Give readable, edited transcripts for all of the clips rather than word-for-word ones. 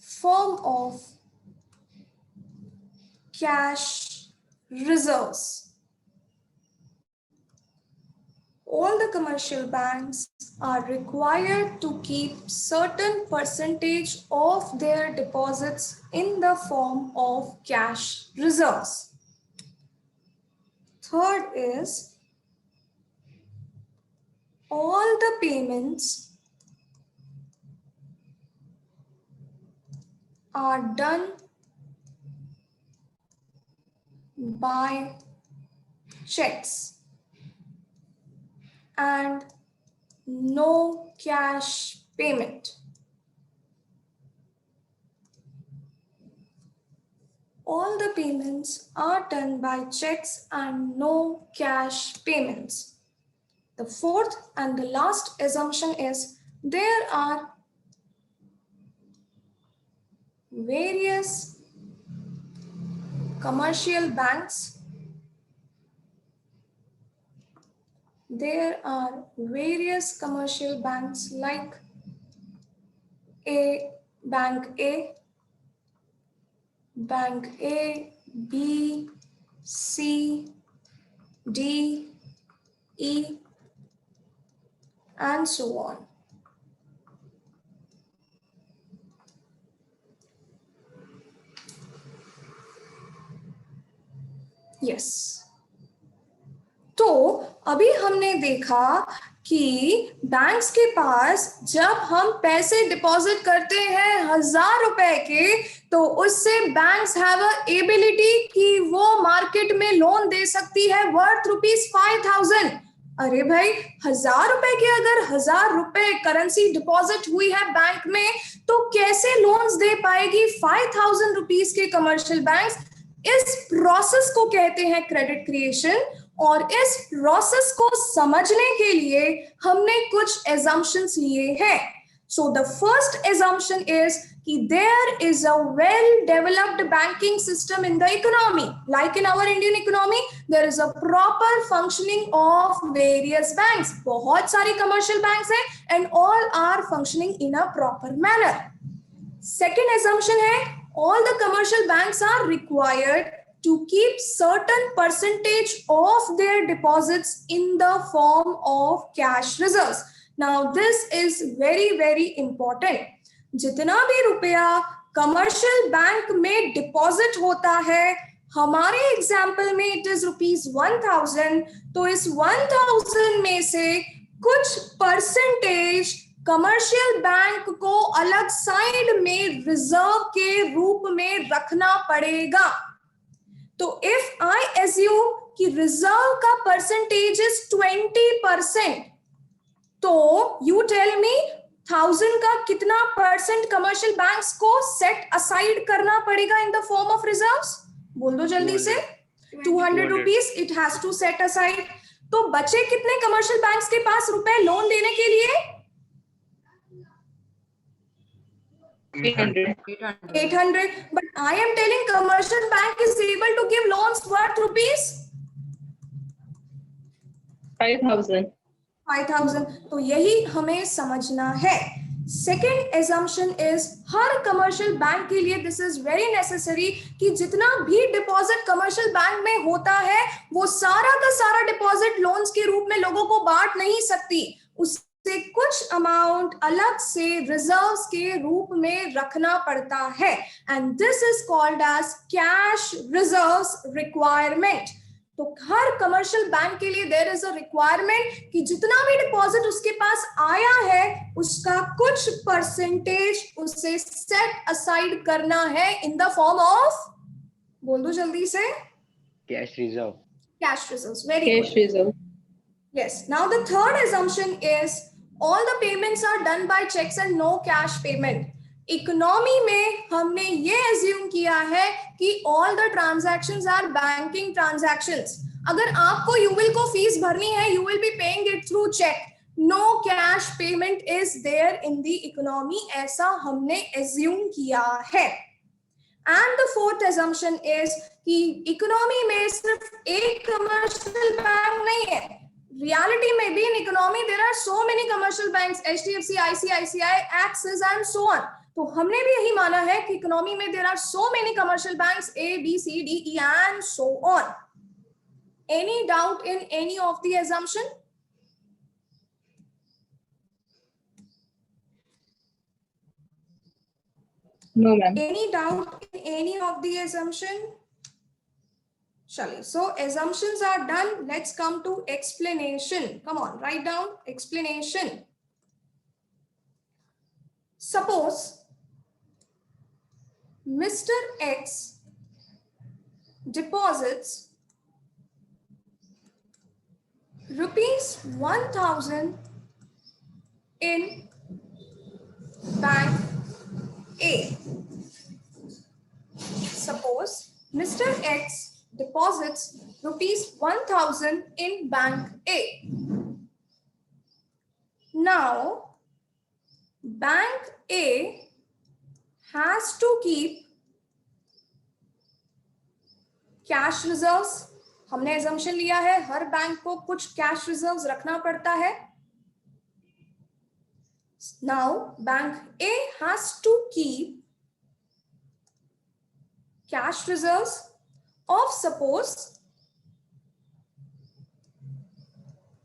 form of cash reserves. All the commercial banks are required to keep certain percentage of their deposits in the form of cash reserves. Third is all the payments are done by checks and no cash payment. All the payments are done by checks and no cash payments. The fourth and the last assumption is there are various commercial banks. There are various commercial banks like Bank A, B, C, D, E, and so on. Yes. तो अभी हमने देखा कि banks के पास जब हम पैसे deposit करते हैं 1000 रुपए के, तो उससे बैंक्स हैव अ एबिलिटी कि वो मार्केट में लोन दे सकती है वर्थ ₹5000। अरे भाई, 1000 रुपए के अगर 1000 रुपए करेंसी डिपॉजिट हुई है बैंक में, तो कैसे लोन्स दे पाएगी 5000 रुपीस के कमर्शियल बैंक्स? इस प्रोसेस को कहते हैं क्रेडिट क्रिएशन, और इस प्रोसेस को समझने के लिए हमने कुछ assumptions लिए हैं. So the first assumption is कि there is a well-developed banking system in the economy. Like in our Indian economy, there is a proper functioning of various banks. बहुत सारी commercial banks हैं and all are functioning in a proper manner. Second assumption है all the commercial banks are required to keep certain percentage of their deposits in the form of cash reserves. Now this is very, very important. जितना भी रुपया commercial bank में deposit होता है, हमारे example में it is ₹1000, तो इस 1000 में से कुछ परसेंटेज कमर्शियल बैंक को अलग साइड में रिजर्व के रूप में रखना पड़ेगा. तो इफ आई एज्यूम कि रिजर्व का परसेंटेज इज 20%, तो यू टेल मी 1000 का कितना परसेंट कमर्शियल बैंक्स को सेट असाइड करना पड़ेगा in the form of reserves? बोल दो जल्दी से. 200 rupees it has to set aside. तो बचे कितने कमर्शियल बैंक्स के पास रुपए लोन देने के लिए? 800. But I am telling commercial bank is able to give loans worth rupees 5000. 5000. तो यही हमें समझना है. Second assumption is her commercial bank के लिए दिस इज वेरी नेसेसरी कि जितना भी डिपॉजिट कमर्शियल बैंक में होता है वो सारा का सारा डिपॉजिट लोन्स के रूप में लोगों को बांट नहीं सकती. से कुछ अमाउंट अलग से रिजर्व्स के रूप में रखना पड़ता है, and this is called as cash reserves requirement. तो हर कमर्शियल बैंक के लिए देयर इज अ रिक्वायरमेंट कि जितना भी डिपॉजिट उसके पास आया है उसका कुछ परसेंटेज उसे सेट असाइड करना है इन द फॉर्म ऑफ, बोल दो जल्दी से, cash reserve. Cash reserves. Very good. Yes. Now the third assumption is all the payments are done by checks and no cash payment. Economy में हमने ये assume किया है कि all the transactions are banking transactions. अगर आपको UL को fees भरनी है, you will be paying it through check. No cash payment is there in the economy. ऐसा हमने assume किया है. And the fourth assumption is कि इकोनॉमी में सिर्फ एक कमर्शियल बैंक नहीं है. reality में भी in economy there are so many commercial banks, HDFC, ICICI, Axis and so on. तो हमने भी यही माना है कि इकोनॉमी में there are so many commercial banks A, B, C, D, E and so on. Any doubt in any of the assumption? No, ma'am. Any doubt in any of the assumption? Shall so assumptions are done. Let's come to explanation. Come on, write down explanation. Suppose Mr. X deposits ₹1,000 in bank A. Suppose Mr. X deposits ₹1,000 in bank A. Now, bank A has to keep cash reserves. हमने assumption लिया है हर bank को कुछ cash reserves रखना पड़ता है. Now, bank A has to keep cash reserves of suppose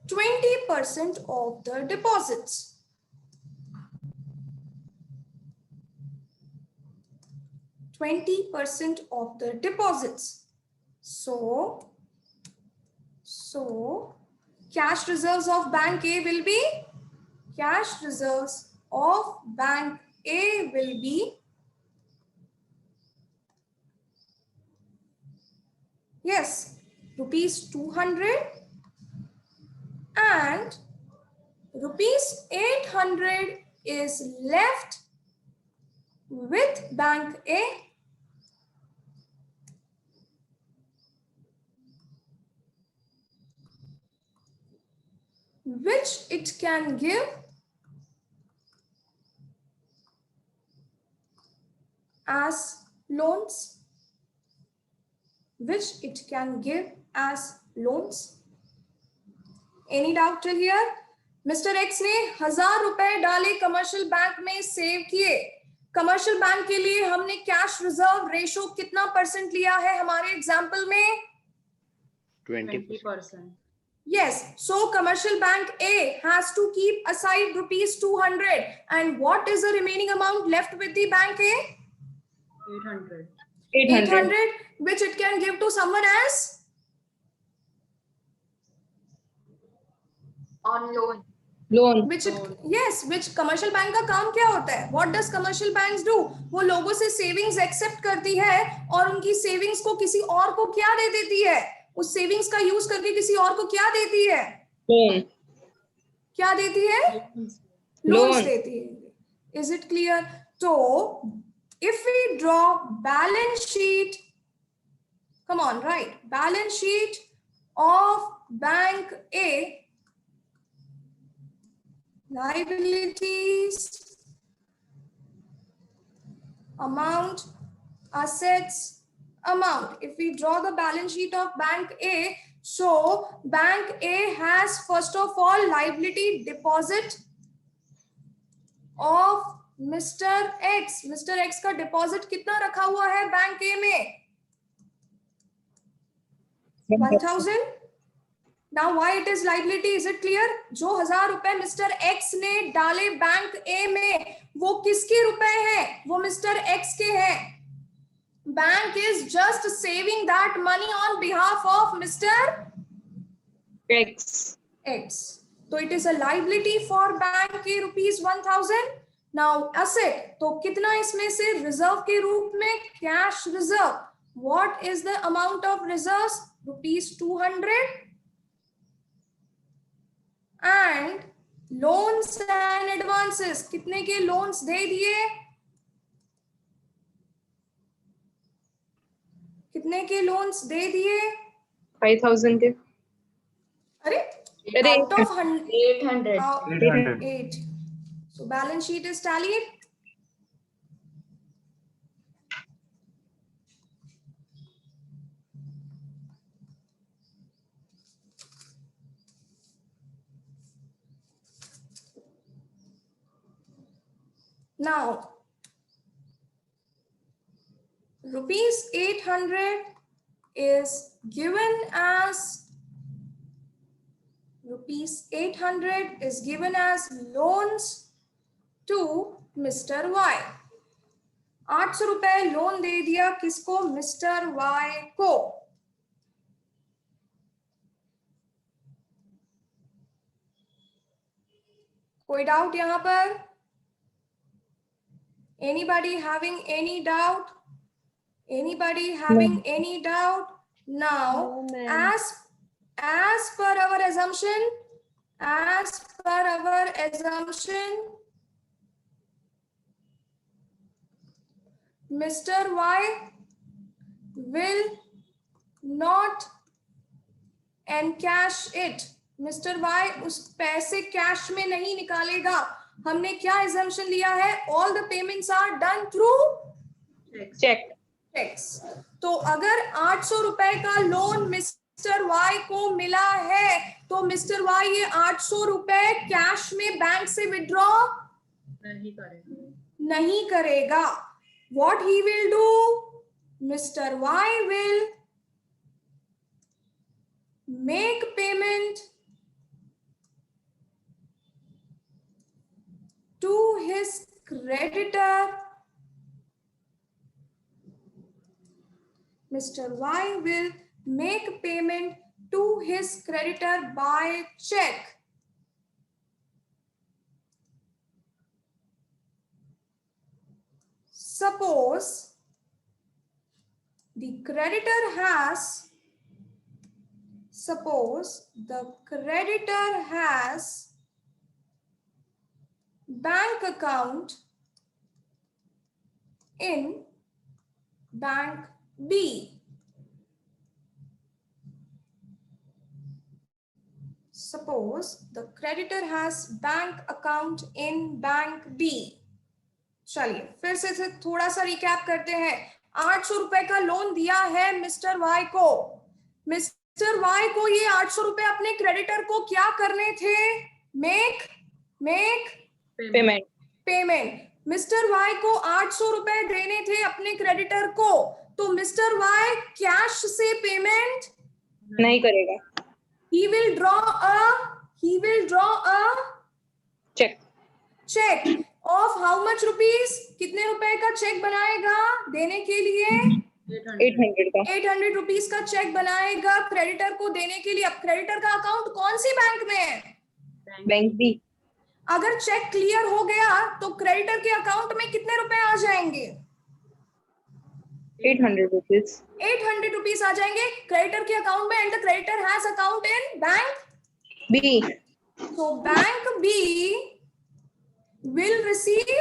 20% of the deposits. 20% of the deposits. So cash reserves of bank A will be cash reserves of bank A will be yes ₹200 and ₹800 is left with bank A, which it can give as loans, which it can give as loans. Any doubt till here? Mr. X ने 1000 रुपए डाले commercial bank में save किए. Commercial bank के लिए हमने cash reserve ratio कितना percent लिया है हमारे एग्जाम्पल में? 20%. Yes, so commercial bank A has to keep aside ₹200 and what is the remaining amount left with the bank A? 800. 800 which it can give to someone else? On loan. Loan. Which commercial bank का काम क्या होता है? What does commercial banks do? वो लोगों से savings accept करती है और उनकी savings को किसी और को क्या दे देती है? उस savings का use करके किसी और को क्या देती है? Loan. क्या देती है? Loan. Loans देती है. Is it clear? So if we draw balance sheet, come on, right? Balance sheet of bank A, liabilities, amount, assets, amount. If we draw the balance sheet of bank A, so bank A has first of all liability deposit of Mr. X. Mr. X का deposit कितना रखा हुआ है bank A में? 1000. Now why it is liability? Is it clear? जो 1000 रुपए Mr. X ने डाले बैंक A में वो किसके रुपए हैं? वो Mr. X के हैं. Bank is just saving that money on behalf of Mr. X. X. So it is a liability for bank A ₹1000. Now asset तो कितना इसमें से reserve के रूप में? Cash reserve. What is the amount of reserves? ₹200. And loans and advances कितने के loans दे दिए? कितने के loans दे दिए? 5000 के. अरे अरे out of 800. 8. So balance sheet is tallied. Now, rupees 800 is given as loans to Mr. Y. 800 रुपए लोन दे दिया किसको? मिस्टर वाई को. कोई डाउट यहां पर? Anybody having any doubt? Anybody having any doubt? Now, as per our assumption, Mr. Y will not encash it. Mr. Y उस पैसे कैश में नहीं निकालेगा. हमने क्या assumption लिया है? All the payments are done through checks. तो अगर 800 रुपए का लोन मिस्टर वाई को मिला है तो मिस्टर वाई ये 800 रुपए कैश में बैंक से विड्रॉ नहीं करेगा. What he will do? Mr. Y will make payment to his creditor. Mr. Y will make payment to his creditor by check. Suppose the creditor has bank account in bank B. Suppose the creditor has bank account in bank B. चलिए फिर से थोड़ा सा recap करते हैं. 800 रुपए का loan दिया है मिस्टर वाई को. मिस्टर वाई को ये 800 रुपए अपने क्रेडिटर को क्या करने थे? Make payment. मिस्टर वाई को 800 रुपए देने थे अपने क्रेडिटर को. तो मिस्टर वाई कैश से पेमेंट नहीं करेगा. He will draw a check of how much rupees? कितने रुपए का चेक बनाएगा देने के लिए? 800 रुपीस का चेक बनाएगा क्रेडिटर को देने के लिए. अब क्रेडिटर का अकाउंट कौन सी बैंक में है? Bank B. अगर चेक क्लियर हो गया तो क्रेडिटर के अकाउंट में कितने रुपए आ जाएंगे? 800 रुपीस. 800 रुपीस आ जाएंगे क्रेडिटर के अकाउंट में. And the creditor has account in bank B. So bank B will receive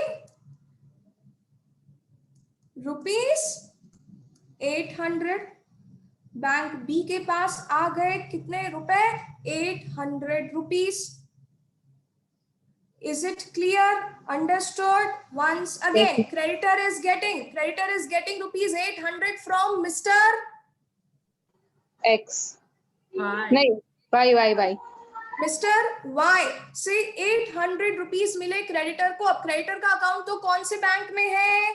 rupees 800. Bank B के पास आ गए कितने रुपए? 800 rupees. Is it clear? Understood? Once again, creditor is getting rupees 800 from Mr. X. नहीं, Y. Mr. Y से 800 rupees मिले creditor को. अब क्रेडिटर का अकाउंट तो कौन से बैंक में है?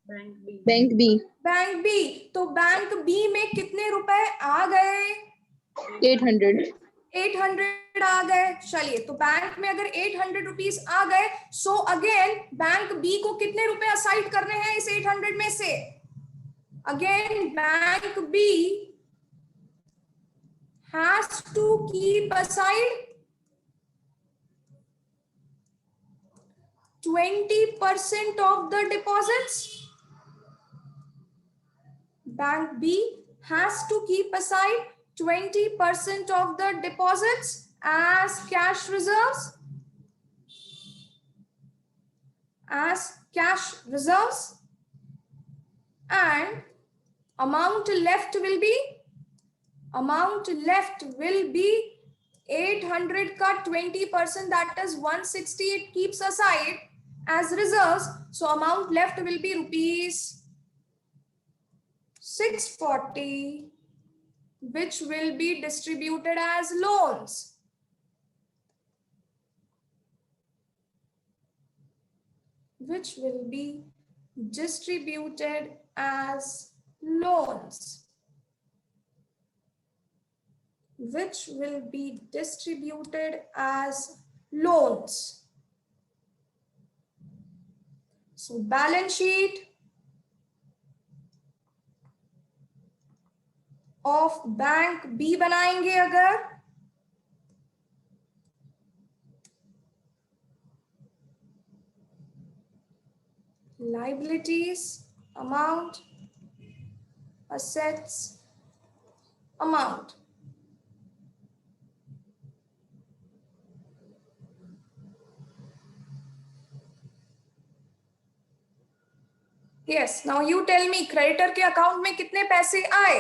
Bank B. तो बैंक बी में कितने रुपए आ गए? 800 आ गए. चलिए तो बैंक में अगर 800 रुपीस आ गए सो अगेन बैंक बी को कितने रुपए असाइड करने हैं इस 800 में से? Again bank B has to keep aside 20% of the deposits. Bank B has to keep aside 20% of the deposits as cash reserves. And amount left will be 800 का 20%, that is 160. It keeps aside as reserves. So amount left will be rupees 640, which will be distributed as loans. which will be distributed as loans, which will be distributed as loans. So balance sheet of bank B बनाएंगे अगर, liabilities amount, assets amount. Yes, now you tell me creditor के account में कितने पैसे आए,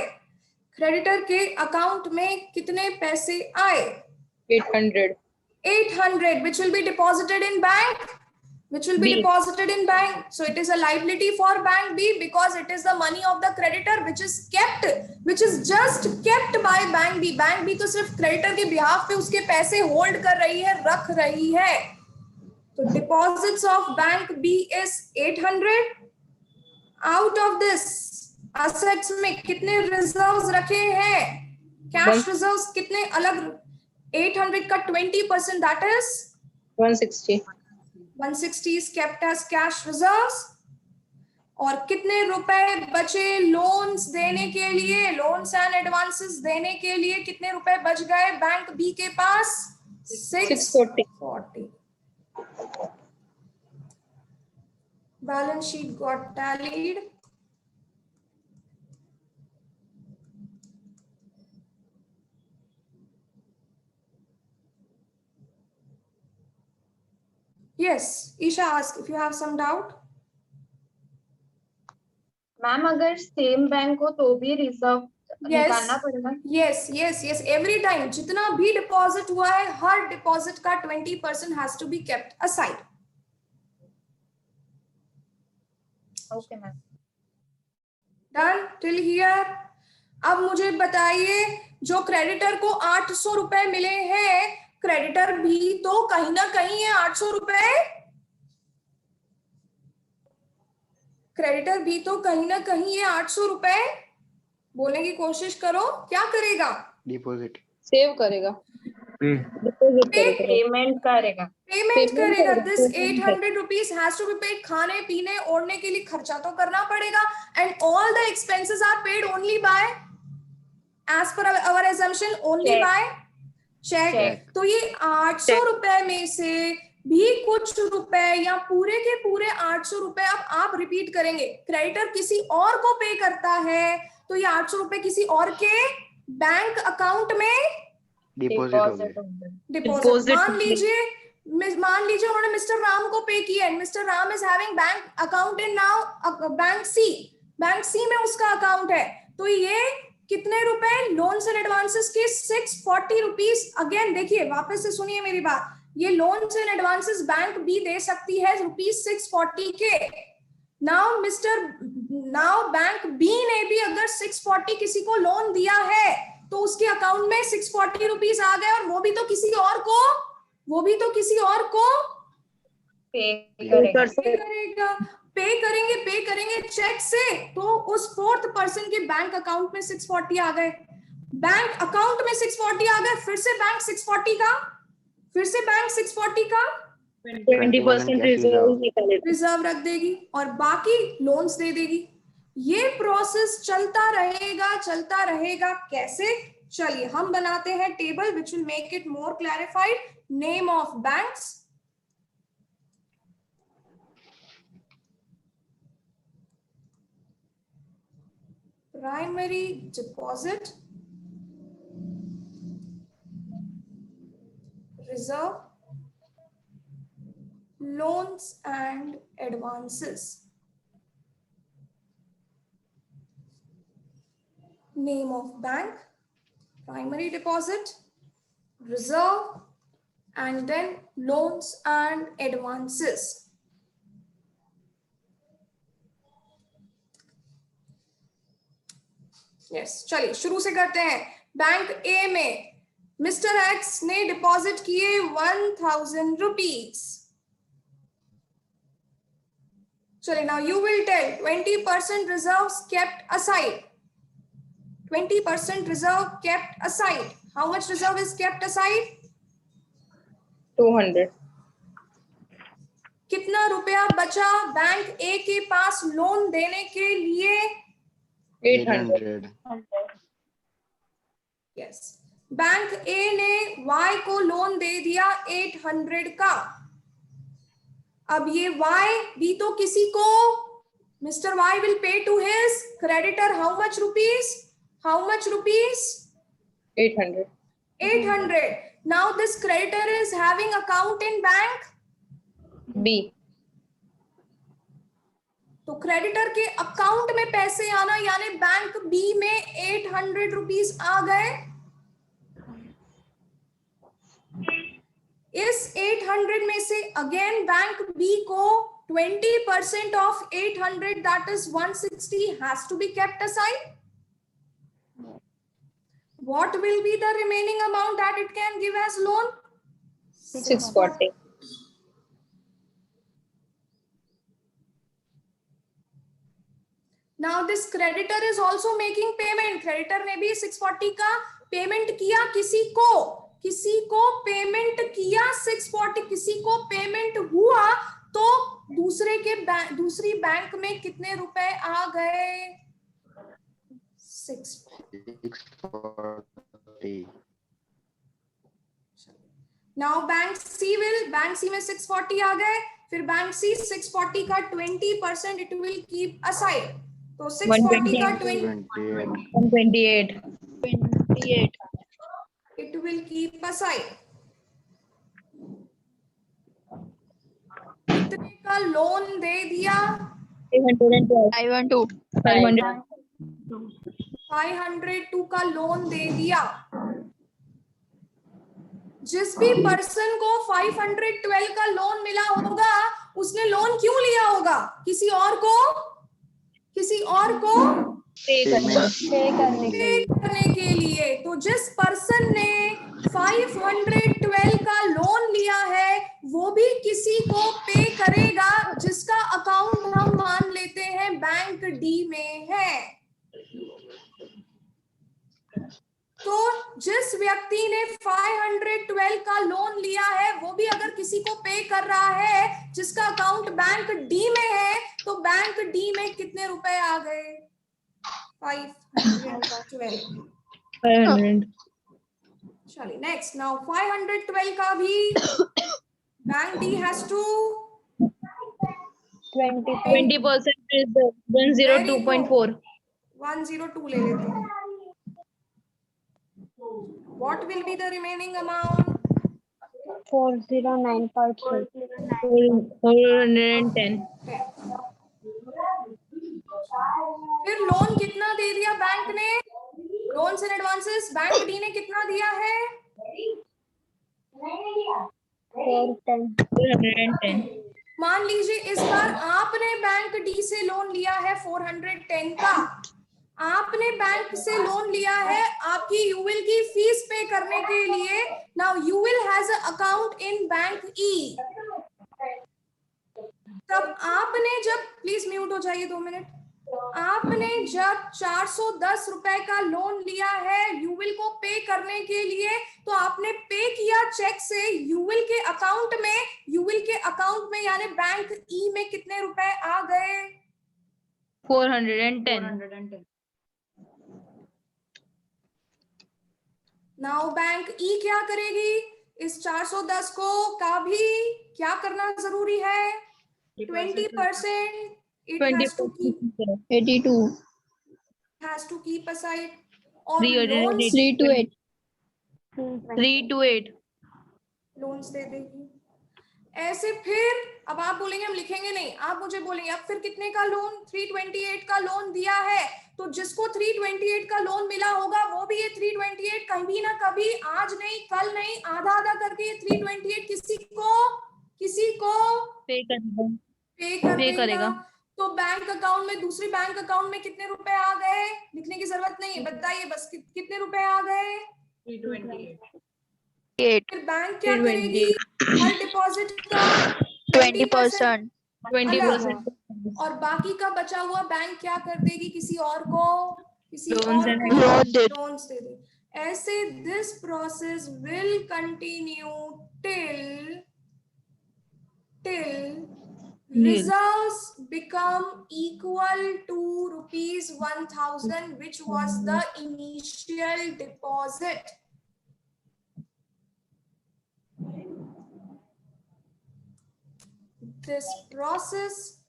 creditor के account में कितने पैसे आए? 800. 800, which will be deposited in bank, which will be B. deposited in bank. So it is a liability for bank B because it is the money of the creditor which is kept, which is just kept by bank B. Bank B तो सिर्फ creditor के behalf पे उसके पैसे hold कर रही है, रख रही है. तो deposits of bank B is 800. Out of this assets में कितने reserves रखे हैं? Cash reserves कितने अलग? 800 का 20% that is 160. 160 is kept as cash reserves. और कितने रुपए बचे लोन्स देने के लिए, लोन्स एंड एडवांसेस देने के लिए कितने रुपए बच गए बैंक बी के पास? 640. Balance sheet got tallied. Yes, Isha ask if you have some doubt. Ma'am अगर सेम बैंक हो तो भी रिजर्व निकालना पड़ेगा? Yes. Every time जितना भी डिपॉजिट हुआ है, हर डिपॉजिट का 20% has to be kept aside. Okay ma'am. Done till here. अब मुझे बताइए, जो क्रेडिटर को 800 रुपए मिले हैं, क्रेडिटर भी तो कहीं ना कहीं है 800 रुपए, क्रेडिटर भी तो कहीं ना कहीं है 800 रुपए. बोलने की कोशिश करो, क्या करेगा? डिपॉजिट सेव करेगा, पेमेंट करेगा. This 800 rupees has to be paid. खाने पीने ओढ़ने के लिए खर्चा तो करना पड़ेगा. And all the expenses are paid only by, as per our assumption, only Check. by check. तो ये 800 रुपए में से भी कुछ रुपए या पूरे के पूरे 800 रुपए अब आप रिपीट करेंगे. क्रेडिटर किसी और को पे करता है तो ये 800 रुपए किसी और के बैंक अकाउंट में डिपॉजिट. मान लीजिए उन्होंने मिस्टर राम को पे किया है. Mister Ram is having bank account in now bank C में उसका अकाउंट है. तो ये कितने रुपए लोन्स एंड एडवांसेस के? 640 रुपीज. अगेन देखिए, वापस से सुनिए मेरी बात, ये loans and advances bank B दे सकती है रुपीज 640 के. नाउ बैंक बी ने भी अगर 640 किसी को लोन दिया है तो उसके अकाउंट में 640 रुपीज आ गए, और वो भी तो किसी और को पे करेंगे चेक से. तो उस 4th पर्सन के बैंक अकाउंट में 640 आ गए, बैंक अकाउंट में 640 आ गए, फिर से बैंक 640 का 20% रिजर्व रख देगी और बाकी लोन्स दे देगी. ये प्रोसेस चलता रहेगा. कैसे? चलिए हम बनाते हैं table which will make it more clarified. Name of banks, primary deposit, reserve, loans and advances. Name of bank, primary deposit, reserve, and then loans and advances. Yes, चलिए शुरू से करते हैं. बैंक ए में मिस्टर एक्स ने deposit किए 1000 rupees. चलिए, now you will tell 20% reserves kept aside. 20% reserve kept aside. How much reserve is kept aside? 200. कितना रुपया बचा बैंक ए के पास लोन देने के लिए? 800. 800. यस, बैंक ए ने वाई को लोन दे दिया 800 का। अब ये वाई भी तो किसी को, mister Y will pay to his creditor how much rupees? How much rupees? 800. 800. Now this creditor is having account in bank B. तो क्रेडिटर के अकाउंट में पैसे आना यानी बैंक बी में 800 रुपीज आ गए। इस 800 में से अगेन बैंक बी को 20% of 800 that is 160 has to be kept aside. What will be the remaining amount that it can give as loan? 640. Now this creditor is also making payment. Creditor ने भी 640 का payment किया किसी को payment किया 640, किसी को पेमेंट हुआ तो दूसरी बैंक में कितने रुपए आ गए? 640. नाउ बैंक सी में 640 आ गए, फिर बैंक सी 640 का 20% इट विल कीप असाइड, तो 640 का 128. It will keep aside. कितने का लोन दे दिया? 502 का लोन दे दिया। जिस भी पर्सन को 512 का लोन मिला होगा उसने लोन क्यों लिया होगा? किसी और को पे करने के लिए। तो जिस पर्सन ने 512 का लोन लिया है वो भी किसी को पे करेगा जिसका अकाउंट हम मान लेते हैं बैंक डी में है। तो जिस व्यक्ति ने 512 का लोन लिया है वो भी अगर किसी को पे कर रहा है जिसका अकाउंट बैंक डी में है तो बैंक डी में कितने रुपए आ गए? 512। 500. चलिए नेक्स्ट, नाउ 512 का भी bank D has to 20% is 102.4. 102 ले लेते हैं। What will be the remaining amount? 409.3. 410. फिर लोन कितना दे दिया बैंक ने? Loans and advances bank D ने कितना दिया है? 410. मान लीजिए इस बार आपने बैंक डी से लोन लिया है 410 का। आपने बैंक से लोन लिया है आपकी यूविल की फीस पे करने के लिए। Now you will has a account in bank E. तब आपने जब, प्लीज म्यूट हो जाइए 2 मिनट, आपने जब 410 रुपए का लोन लिया है यूविल को पे करने के लिए तो आपने पे किया चेक से यूविल के अकाउंट में यानी बैंक ई में कितने रुपए आ गए? 410. नाउ बैंक ई क्या करेगी? इस 410 को का भी क्या करना जरूरी है? 20%. It has to keep 82. aside. और 3 to 8. लोन्स दे देगी। ऐसे फिर अब आप बोलेंगे हम लिखेंगे नहीं, आप मुझे बोलेंगे अब फिर कितने का लोन? 328 का लोन दिया है तो जिसको 328 का लोन मिला होगा वो भी ये 328 कभी ना कभी, आज नहीं कल नहीं, आधा आधा करके ये 328 किसी को पे करेगा। तो बैंक अकाउंट में, दूसरी बैंक अकाउंट में कितने रुपए आ गए? लिखने की जरूरत नहीं है, बताइए बस कितने रुपए आ गए? 328. फिर बैंक क्या करेगी? हर डिपॉजिट का 20%. 20%. और बाकी का बचा हुआ बैंक क्या कर देगी, किसी और को Loans and लोन्स दे दे। ऐसे this process will continue till reserves become equal to rupees 1000, which was the initial deposit. This process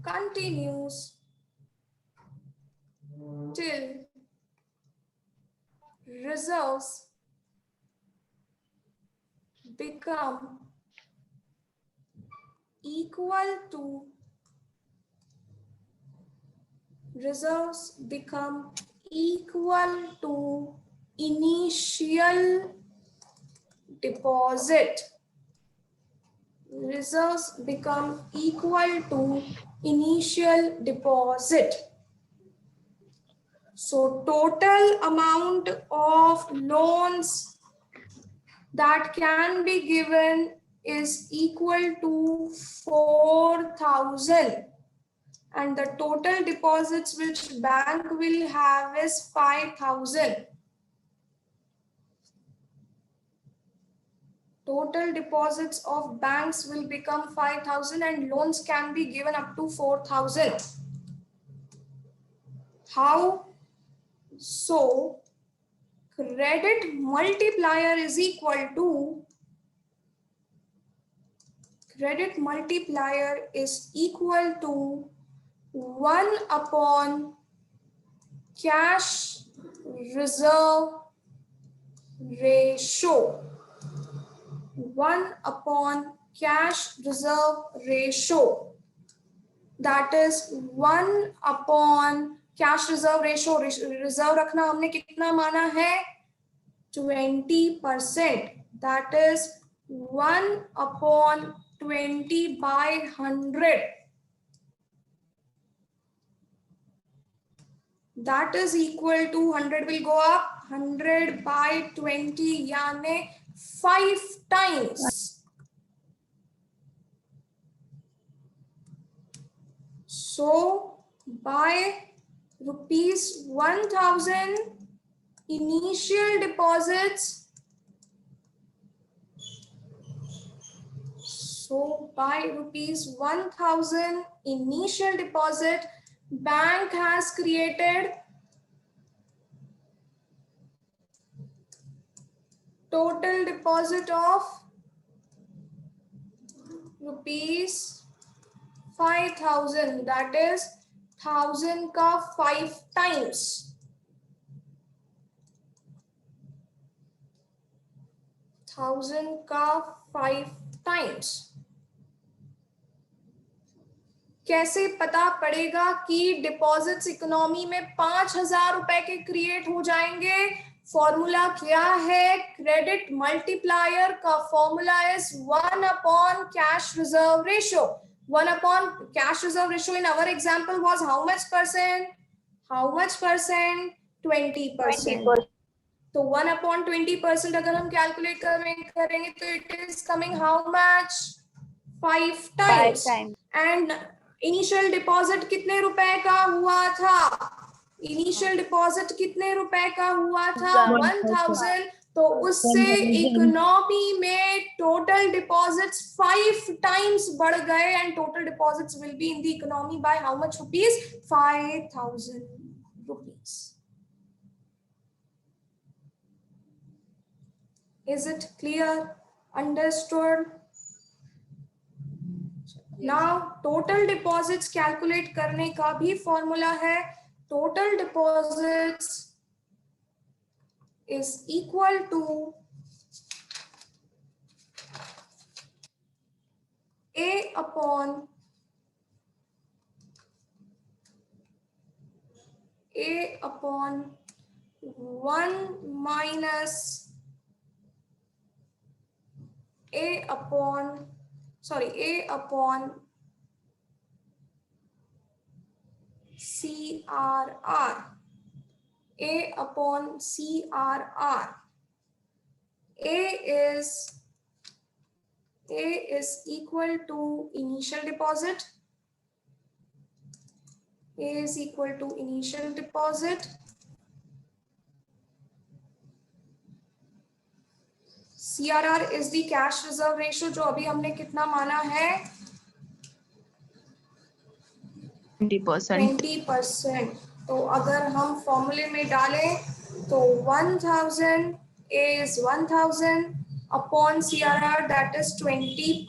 continues till reserves become equal to initial deposit. Reserves become equal to initial deposit. So total amount of loans that can be given is equal to 4,000, and the total deposits which bank will have is 5,000. Total deposits of banks will become 5,000 and loans can be given up to 4,000. How? So credit multiplier is equal to 1 upon cash reserve ratio. 1 upon cash reserve ratio. That is 1 upon cash reserve ratio. Reserve रखना हमने कितना माना है? 20%. That is 1 upon 20 by 100. That is equal to 100 will go up 100 by 20 यानी 5 times. So by rupees 1,000 initial deposits. So by rupees 1,000 initial deposit, bank has created total deposit of rupees 5,000. That is 1,000 का 5 times. 1,000 का 5 times. कैसे पता पड़ेगा कि deposits economy में 5,000 रुपए के क्रिएट हो जाएंगे? फॉर्मूला क्या है? क्रेडिट मल्टीप्लायर का formula is 1 upon cash reserve ratio. 1 upon cash reserve ratio in our example was how much percent? How much percent? 20%. तो 1 upon 20% अगर हम कैलकुलेट करेंगे तो it is coming how much? 5 times. And initial deposit कितने रुपए का हुआ था? इनिशियल डिपॉजिट कितने रुपए का हुआ था? 1,000. तो उससे इकोनॉमी में टोटल डिपॉजिट्स 5 times बढ़ गए and total deposits will be in the economy by how much rupees? 5,000 rupees. Is it clear? Understood? Now total deposits calculate करने का भी फॉर्मूला है. Total deposits is equal to A upon 1 minus A upon CRR. A upon CRR. A is A is equal to initial deposit. A is equal to initial deposit. CRR is the cash reserve ratio, जो अभी हमने कितना माना है 20%. 20%. तो अगर हम फॉर्मूले में डालें तो 1000 is 1000 upon CRR, that is 20%.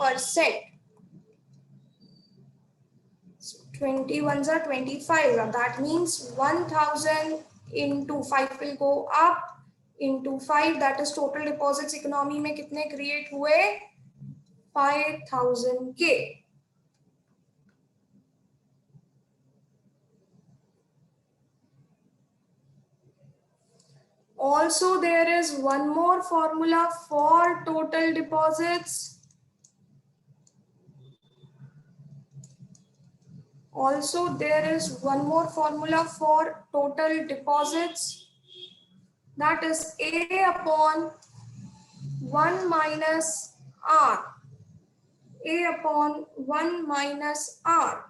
20 ones are 25. That means 1000 into 5 will go up into 5. That is total deposits economy में कितने create हुए 5000K. Also, there is one more formula for total deposits. Also, there is one more formula for total deposits. That is A upon 1 minus R. A upon 1 minus R.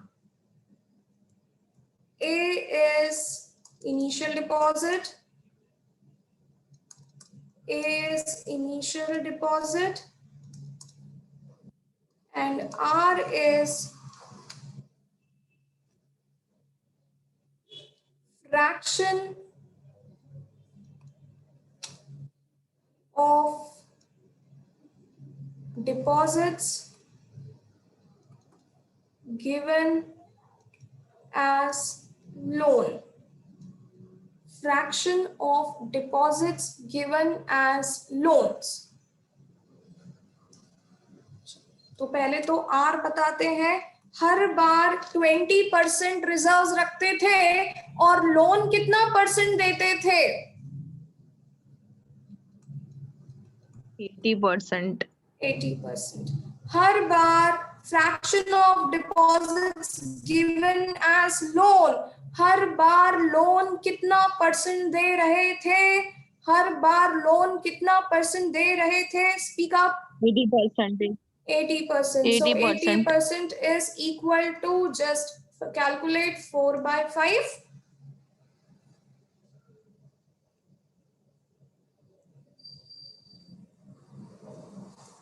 A is initial deposit. A is initial deposit. And R is fraction of deposits given as loan. Fraction of deposits given as loans. तो पहले तो R बताते हैं. हर बार 20% reserves रखते थे और loan कितना percent देते थे 80%. 80%. हर बार fraction of deposits given as loan, हर बार लोन कितना परसेंट दे रहे थे, हर बार लोन कितना परसेंट दे रहे थे, speak up. 80%. 80%. So 80% is equal to, just calculate 4 by 5.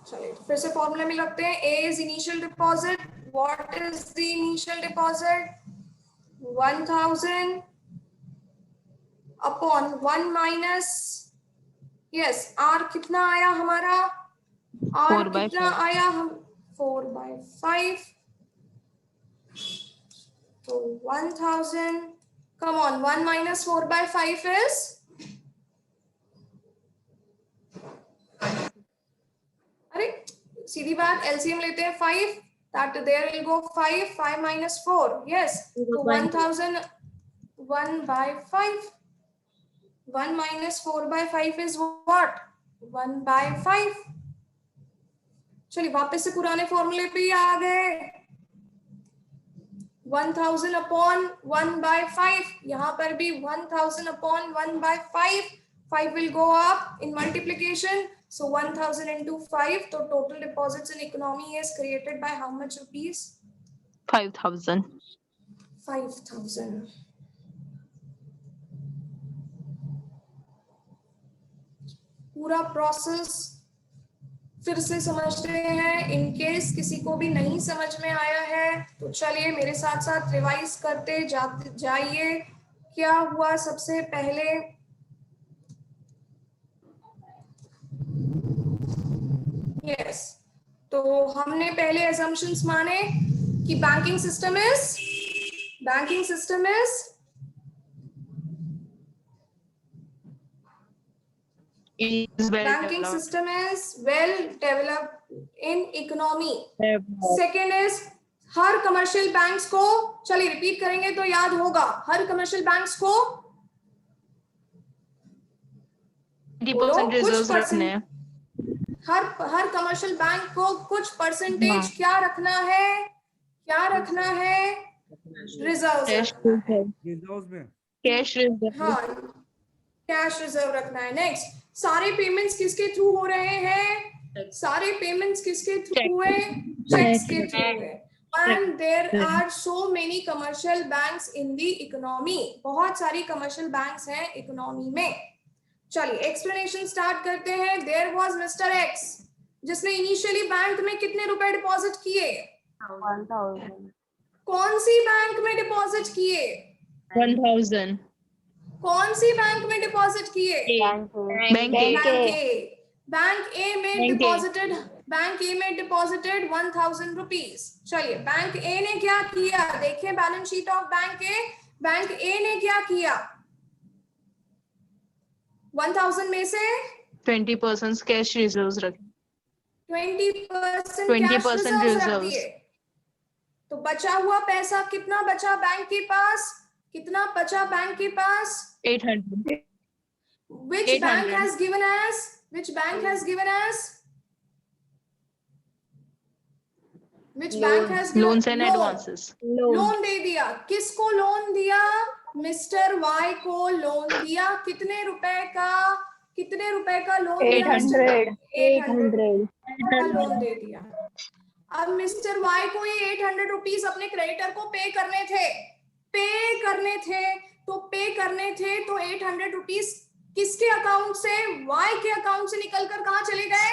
चलिए फिर से फॉर्मूला में लगते हैं. A is initial deposit. What is the initial deposit? 1000 upon 1 minus, yes, R कितना आया हमारा, R कितना आया हम 4 by 5. तो 1000, come on, 1 minus 4 by 5 is, अरे सीधी बात, LCM लेते हैं 5, that there will go 5 minus 4, yes, so 1000, 1 by 5, 1 minus 4 by 5 is what, 1 by 5. चलिए वापस से पुराने फॉर्मूले पे ही आ गए. 1000 upon 1 by 5, यहाँ पर भी 1000 upon 1 by 5, 5 will go up in multiplication, so 1000 into 5, so total deposits in economy is created by how much rupees? 5,000. 5,000. पूरा प्रोसेस फिर से समझते हैं. इन केस किसी को भी नहीं समझ में आया है तो चलिए मेरे साथ साथ रिवाइज करते जाइए. क्या हुआ सबसे पहले, यस, तो हमने पहले assumptions माने कि banking system is well developed in economy. Second is her commercial banks को, चलिए रिपीट करेंगे तो याद होगा, हर कमर्शियल बैंक्स को 80% रिजर्व्स रखने हैं. हर कमर्शियल बैंक को कुछ परसेंटेज क्या रखना है, रिजर्व में कैश रिजर्व. हाँ, कैश रिजर्व रखना है. नेक्स्ट, सारे पेमेंट्स किसके थ्रू हो रहे हैं, सारे पेमेंट्स किसके थ्रू हुए? चेक्स के थ्रू हुए। And there are so many commercial banks in the economy. बहुत सारी commercial banks हैं इकोनॉमी में। चलिए एक्सप्लेनेशन स्टार्ट करते हैं। There was Mr. X जिसने इनिशियली बैंक में कितने रुपए डिपॉजिट किए? 1000। कौन सी बैंक में डिपॉजिट किए? 1000 कौन सी बैंक में डिपॉजिट किए? बैंक ए बैंक ए में bank A. Deposited, bank A में डिपॉजिटेड 1000 रुपीज। चलिए बैंक ए ने क्या किया? देखिए balance sheet of bank A. Bank A ने क्या किया? 1000 में से 20% कैश रिजर्व्स रखे। 20% 20% रख reserves। दिए। तो बचा हुआ पैसा कितना बचा बैंक के पास? कितना बचा बैंक के पास? 800 Which 800। bank has given us? Which bank has given us? Which bank has given? loans and Loan। advances। Loan दे दिया। किसको लोन दिया? मिस्टर वाई को लोन दिया। कितने रुपए का? कितने रुपए का लोन दिया? 800 का लोन दे दिया। अब मिस्टर वाई को ये 800 रुपीज अपने क्रेडिटर को पे करने थे। तो 800 रुपीज किसके अकाउंट से? वाई के अकाउंट से निकलकर कहाँ चले गए?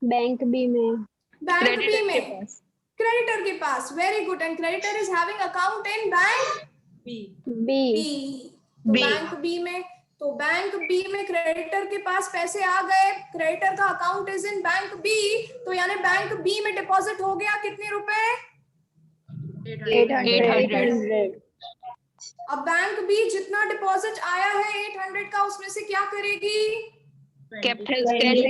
बैंक बी में। बैंक बी Creditor के में, पास। क्रेडिटर के पास। Very good. And creditor is having account in bank B. B. तो B। बैंक बी में, तो बैंक बी में क्रेडिटर के पास पैसे आ गए। क्रेडिटर का account is in bank B, तो यानी बैंक बी में डिपॉजिट हो गया कितने रुपए? 800। अब बैंक बी जितना डिपॉजिट आया है 800 का, उसमें से क्या करेगी? kept his cash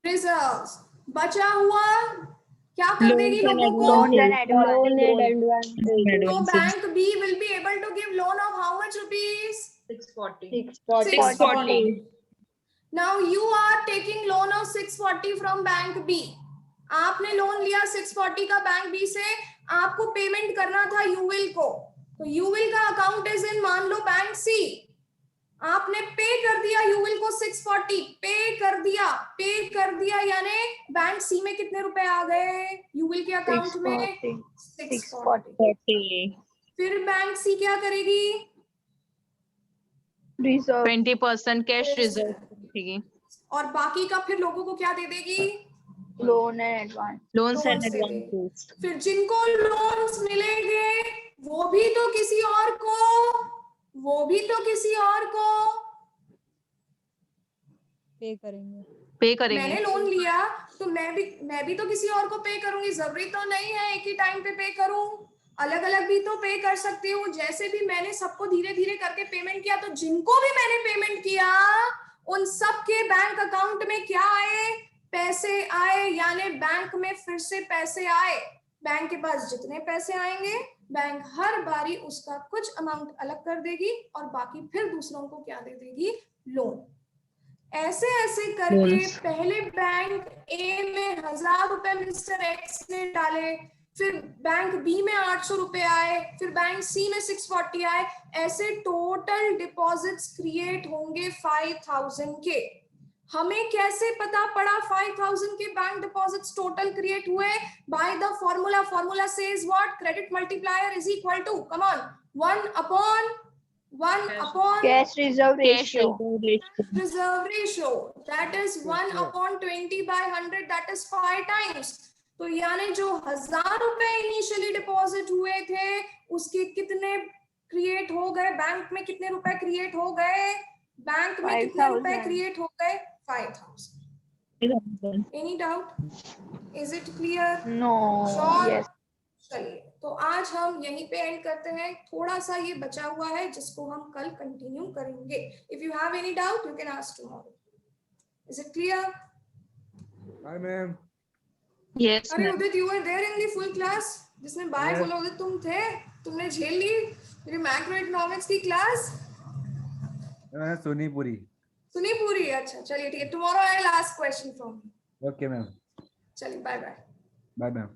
reserves. बचा हुआ क्या कर Loans देगी and लोगों को? advances। तो bank B will be able to give loan of how much rupees? 640। Now you are taking loan of 640 from bank B. आपने लोन लिया 640 का बैंक बी से। आपको पेमेंट करना था यूविल को। तो यूविल का अकाउंट इज इन, मान लो, बैंक सी। आपने पे कर दिया यूविल को 640। पे कर दिया यानी बैंक सी में कितने रुपए आ गए यूविल के अकाउंट में? 640। फिर बैंक सी क्या करेगी? 20% कैश रिजर्व रखेगी। और बाकी का फिर लोगों को क्या दे देगी? Loan and advance. Loans and Loans दे देगी। एडवांसेस। फिर जिनको लोन्स मिलेंगे वो भी तो किसी और को पे करेंगे। मैंने लोन लिया तो मैं भी तो किसी और को पे करूंगी। जरूरी तो नहीं है एक ही टाइम पे करूं, अलग अलग भी तो पे कर सकती हूँ। जैसे भी मैंने सबको धीरे धीरे करके पेमेंट किया, तो जिनको भी मैंने पेमेंट किया उन सब के बैंक अकाउंट में क्या आए? पैसे आए। यानी बैंक में फिर से पैसे आए। बैंक के पास जितने पैसे आएंगे बैंक हर बारी उसका कुछ अमाउंट अलग कर देगी और बाकी फिर दूसरों को क्या दे देगी? लोन। ऐसे ऐसे करके पहले बैंक ए में 1000 रुपए मिस्टर एक्स ने डाले, फिर बैंक बी में 800 रुपए आए, फिर बैंक सी में 640 आए। ऐसे टोटल डिपॉजिट्स क्रिएट होंगे 5000 के। हमें कैसे पता पड़ा 5000 के बैंक डिपॉजिट्स टोटल क्रिएट हुए? By the formula says what? Credit multiplier is equal to, come on, 1 upon cash reserve ratio. reserve ratio, that is 1 upon 20 by 100, that is 5 times। तो यानी जो 1000 रुपए इनिशियली डिपॉजिट हुए थे उसके कितने create हो गए? बैंक में कितने रुपए क्रिएट हो गए? बैंक में कितने रुपए क्रिएट हो गए? 5000। Any doubt? Is it clear? No. Sure? चलिए तो आज हम यहीं पे एंड करते हैं। थोड़ा सा ये बचा हुआ है जिसको हम कल कंटिन्यू करेंगे। If you have any doubt you can ask tomorrow. Is it clear? Hi ma'am. Yes अरे Udit, you were there in the full class? जिसने बाय बोला उदित तुम थे? तुमने झेल ली मेरी मैक्रो इकोनॉमिक्स की क्लास? सुनी पूरी। अच्छा चलिए ठीक है। Tomorrow I will ask question from you. Okay ma'am. चलिए बाय बाय। Bye ma'am.